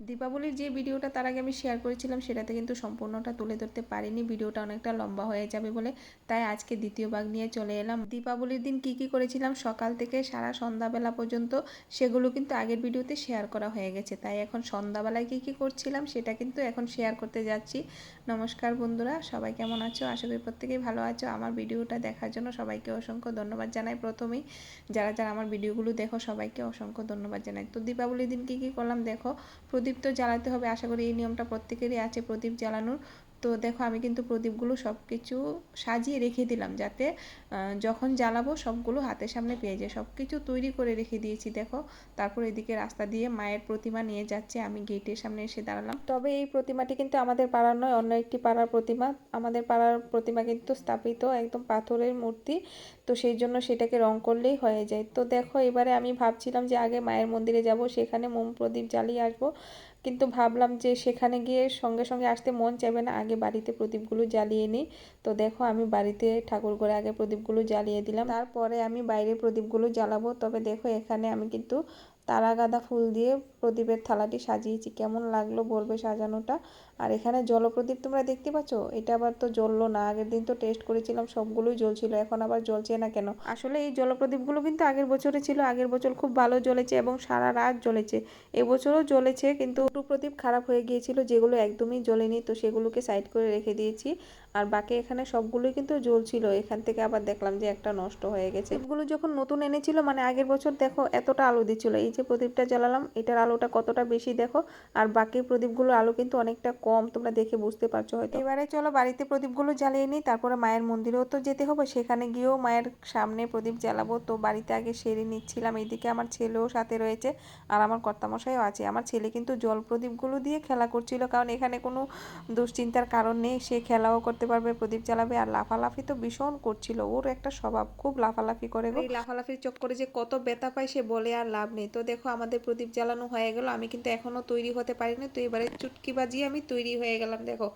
দীপাবলির যে ভিডিওটা তার আগে আমি শেয়ার করেছিলাম সেটাতে কিন্তু সম্পূর্ণটা তুলে ধরতে পারিনি, ভিডিওটা অনেকটা লম্বা হয়ে যাবে বলে। তাই আজকে দ্বিতীয় ভাগ নিয়ে চলে এলাম। দীপাবলির দিন কি কি করেছিলাম সকাল থেকে সারা সন্ধ্যাবেলা পর্যন্ত সেগুলো কিন্তু আগের ভিডিওতে শেয়ার করা হয়ে গেছে। তাই এখন সন্ধ্যাবেলায় কি কি করছিলাম সেটা কিন্তু এখন শেয়ার করতে যাচ্ছি। নমস্কার বন্ধুরা, সবাই কেমন আছো? আশা করি প্রত্যেকেই ভালো আছো। আমার ভিডিওটা দেখার জন্য সবাইকে অসংখ্য ধন্যবাদ জানাই। প্রথমেই যারা যারা আমার ভিডিওগুলো দেখো সবাইকে অসংখ্য ধন্যবাদ জানাই। তো দীপাবলির দিন কি কি করলাম দেখো। প্রদীপ তো জ্বালাতে হবে, আশা করি এই নিয়মটা প্রত্যেকেরই আছে প্রদীপ জ্বালানোর। তো দেখো আমি কিন্তু প্রদীপগুলো সব কিছু সাজিয়ে রেখে দিলাম যাতে যখন জ্বালাবো সবগুলো হাতের সামনে পেয়ে যায়। সব কিছু তৈরি করে রেখে দিয়েছি দেখো। তারপর এদিকে রাস্তা দিয়ে মায়ের প্রতিমা নিয়ে যাচ্ছে, আমি গেটের সামনে এসে দাঁড়ালাম। তবে এই প্রতিমাটি কিন্তু আমাদের পাড়ার নয়, অন্য একটি পাড়ার প্রতিমা। আমাদের পাড়ার প্রতিমা কিন্তু স্থাপিত একদম পাথরের মূর্তি, তো সেই জন্য সেটাকে রং করলেই হয়ে যায়। তো দেখো এবারে আমি ভাবছিলাম যে আগে মায়ের মন্দিরে যাব, সেখানে মোম প্রদীপ জ্বালিয়ে আসবো, কিন্তু ভাবলাম যে সেখানে গিয়ে সঙ্গে সঙ্গে আসতে মন চাইবে না, আগে বাড়িতে প্রদীপগুলো জ্বালিয়ে নিই। তো দেখো আমি বাড়িতে ঠাকুর ঘরে আগে প্রদীপগুলো জ্বালিয়ে দিলাম, তারপরে আমি বাইরে প্রদীপগুলো জ্বালাবো। তবে দেখো এখানে আমি কিন্তু তারা গাঁদা ফুল দিয়ে প্রদীপের থালাটি সাজিয়েছি, কেমন লাগলো বলবে সাজানোটা। আর এখানে জলপ্রদীপ তোমরা দেখতে পাচ্ছ, এটা আবার তো জ্বললো না। আগের দিন তো টেস্ট করেছিলাম সবগুলোই জ্বলছিল, এখন আবার জ্বলছে না কেন? আসলে এই জলপ্রদীপগুলো কিন্তু আগের বছরে ছিল, আগের বছর খুব ভালো জ্বলেছে এবং সারা রাত জ্বলেছে। এবছরও জ্বলেছে, কিন্তু দুটো প্রদীপ খারাপ হয়ে গিয়েছিল, যেগুলো একদমই জ্বলেনি, তো সেগুলোকে সাইড করে রেখে দিয়েছি। আর বাকি এখানে সবগুলোই কিন্তু জ্বলছিল। এখান থেকে আবার দেখলাম যে একটা নষ্ট হয়ে গেছে। প্রদীপগুলো যখন নতুন এনেছিল মানে আগের বছর দেখো এতটা আলো দিচ্ছিল, এই যে প্রদীপটা জ্বালালাম এটার আলোটা কতটা বেশি দেখো। আর বাকি প্রদীপগুলোর আলো কিন্তু অনেকটা কম, তোমরা দেখে বুঝতে পারছো হয়তো। এবারে চলো বাড়িতে প্রদীপগুলো জ্বালিয়ে নিই, তারপরে মায়ের মন্দিরেও তো যেতে হবে, সেখানে গিয়েও মায়ের সামনে প্রদীপ জ্বালাবো। তো বাড়িতে আগে সেরে নিচ্ছিলাম, এইদিকে আমার ছেলেও সাথে রয়েছে আর আমার কর্তামশাইও আছে। আমার ছেলে কিন্তু জল প্রদীপগুলো দিয়ে খেলা করছিল, কারণ এখানে কোনো দুশ্চিন্তার কারণ নেই, সে খেলাও করতে পারবে, প্রদীপ জ্বালাবে। আর লাফালাফি তো ভীষণ করছিল, ওর একটা স্বভাব, খুব লাফালাফি করে। এই লাফালাফির চক্করে যে কত ব্যথা পায় সে বলে আর লাভ নেই। তো দেখো আমাদের প্রদীপ জ্বালানো হয়ে গেল, আমি কিন্তু এখনো তৈরি হতে পারিনি। তো এবারে চুটকি বাজিয়ে আমি তৈরি হয়ে গেলাম দেখো।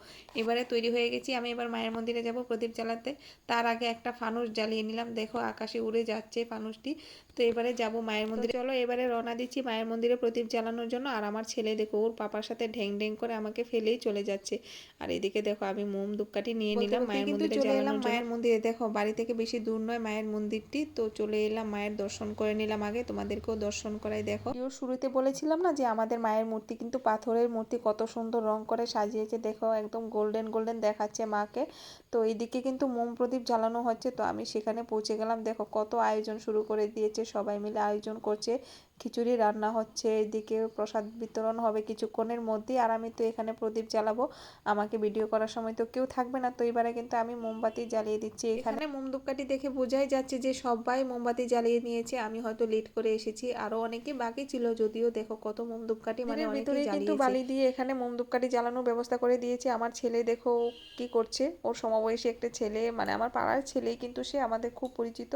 এবারে তৈরি হয়ে গেছি, আমি এবার মায়ের মন্দিরে যাব প্রদীপ জ্বালাতে। তার আগে একটা ফানুস জ্বালিয়ে নিলাম, দেখো আকাশে উড়ে যাচ্ছে ফানুসটি। তো এবারে যাব মায়ের মন্দিরে, চলো এবারে রওনা দিচ্ছি মায়ের মন্দিরে প্রদীপ জ্বালানোর জন্য। আর আমার ছেলে দেখো ওর পাপার সাথে ঢেং ঢেং করে আমাকে ফেলেই চলে যাচ্ছে। আর এদিকে দেখো আমি মোম ধূপকাঠি নিয়ে নিলাম মায়ের মন্দিরে জ্বালানোর জন্য। মায়ের মন্দিরে দেখো বাড়ি থেকে বেশি দূর নয় মায়ের মন্দিরটি, তো চলে এলাম, মায়ের দর্শন করে নিলাম। আগে তোমাদেরকেও দর্শন করাই। দেখো শুরুতে বলেছিলাম না যে আমাদের মায়ের মূর্তি কিন্তু পাথরের মূর্তি, কত সুন্দর রং করে সাজিয়েছে দেখো, একদম গোল্ডেন গোল্ডেন দেখাচ্ছে মাকে। তো এইদিকে কিন্তু মোম প্রদীপ জ্বালানো হচ্ছে, তো আমি সেখানে পৌঁছে গেলাম। দেখো কত আয়োজন শুরু করে দিয়েছে, সবাই মিলে আয়োজন করছে, খিচুড়ি রান্না হচ্ছে, এদিকে প্রসাদ বিতরণ হবে কিছুক্ষণের মধ্যেই। আর আমি তো এখানে প্রদীপ জ্বালাবো, আমাকে ভিডিও করার সময় তো কেউ থাকবে না, তো এবারে কিন্তু আমি মোমবাতি জ্বালিয়ে দিচ্ছি। এখানে মোম ধূপকাঠি দেখে বোঝাই যাচ্ছে যে সবাই মোমবাতি জ্বালিয়ে নিয়েছে, আমি হয়তো লেট করে এসেছি, আরো অনেকে বাকি ছিল, যদিও দেখো কত মোম ধূপকাঠি মানে ভিতরে কিন্তু বালি দিয়ে এখানে মোম ধূপকাঠি জ্বালানোর ব্যবস্থা করে দিয়েছে। আমার ছেলে দেখো কি করছে, ওর সমবয়সী একটা ছেলে, মানে আমার পাড়ার ছেলেই কিন্তু সে, আমাদের খুব পরিচিত,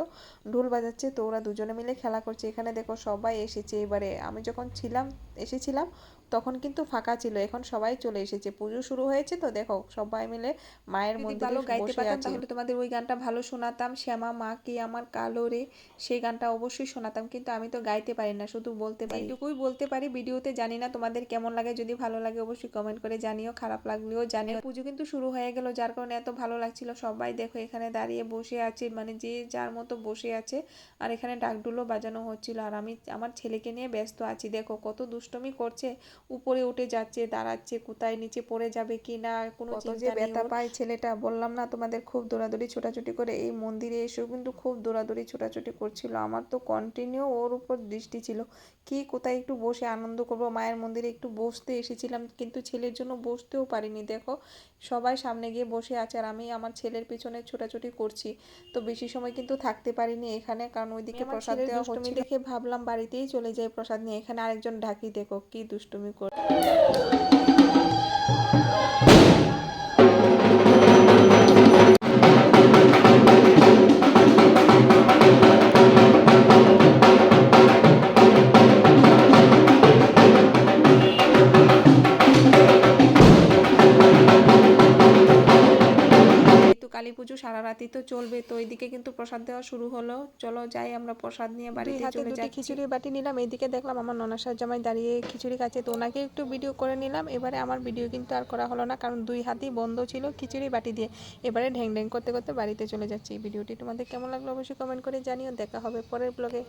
ঢোল বাজাচ্ছে। তো ওরা দুজনে মিলে খেলা করছে। এখানে দেখো সবাই এসেছে, এবারে আমি যখন এসেছিলাম তখন কিন্তু ফাঁকা ছিল, এখন সবাই চলে এসেছে, পুজো শুরু হয়েছে। তো দেখো সবাই মিলে মায়ের মন্দিরে ভালো গাইতে পারতাম তাহলে তোমাদের ওই গানটা ভালো শোনাতাম, শ্যামা মা কি আমার কালো রে, সেই গানটা অবশ্যই শোনাতাম, কিন্তু আমি তো গাইতে পারি না, শুধু বলতে পারি, এইটুকুই বলতে পারি ভিডিওতে। জানি না তোমাদের কেমন লাগে, যদি ভালো লাগে অবশ্যই কমেন্ট করে জানিও, খারাপ লাগলেও জানিও। পুজো কিন্তু শুরু হয়ে গেল, যার কারণে এত ভালো লাগছিল। সবাই দেখো এখানে দাঁড়িয়ে বসে আছে, মানে যে যার মতো বসে আছে, আর এখানে ডাকডুলও বাজানো হচ্ছিল। আর আমি আমার ছেলেকে নিয়ে ব্যস্ত আছি, দেখো কত দুষ্টুমি করছে, উপরে উঠে যাচ্ছে, দাঁড়াচ্ছে, কোথায় নিচে পড়ে যাবে কি না কোনো চিন্তা নেই। ব্যথা পায় ছেলেটা, বললাম না তোমাদের, খুব দৌড়াদৌড়ি ছোটাছুটি করে। এই মন্দিরে এসেও কিন্তু খুব দৌড়াদৌড়ি ছোটাছুটি করছিল, আমার তো কন্টিনিউ ওর উপর দৃষ্টি ছিল, কি কোথায় একটু বসে আনন্দ করবো। মায়ের মন্দিরে একটু বসতে এসেছিলাম, কিন্তু ছেলের জন্য বসতেও পারিনি। দেখো সবাই সামনে গিয়ে বসে আছে আর আমি আমার ছেলের পিছনে ছোটাছুটি করছি। তো বেশি সময় কিন্তু থাকতে পারিনি এখানে, কারণ ওইদিকে প্রসাদ দেওয়া হচ্ছিল দেখে ভাবলাম বাড়িতেই চলে যাই প্রসাদ নিয়ে। এখানে আরেকজন ঢাকি দেখো কি দুষ্টুমি করে। কালী পুজো পুজো সারা রাতই তো চলবে, তো এইদিকে কিন্তু প্রসাদ দেওয়া শুরু হলো। চলো যাই আমরা প্রসাদ নিয়ে বাড়িতে চলে যাচ্ছি। খিচুড়ি বাটি নিলাম, এইদিকে দেখলাম আমার ননাসার জামাই দাঁড়িয়ে খিচুড়ি খাচ্ছে, তো ওনাকে একটু ভিডিও করে নিলাম। এবারে আমার ভিডিও কিন্তু আর করা হলো না, কারণ দুই হাতই বন্ধ ছিল খিচুড়ি বাটি দিয়ে। এবারে ঢ্যাং ঢ্যাং করতে করতে বাড়িতে চলে যাচ্ছি। ভিডিওটি তোমাদের কেমন লাগলো অবশ্যই কমেন্ট করে জানিও। দেখা হবে পরের ব্লগে।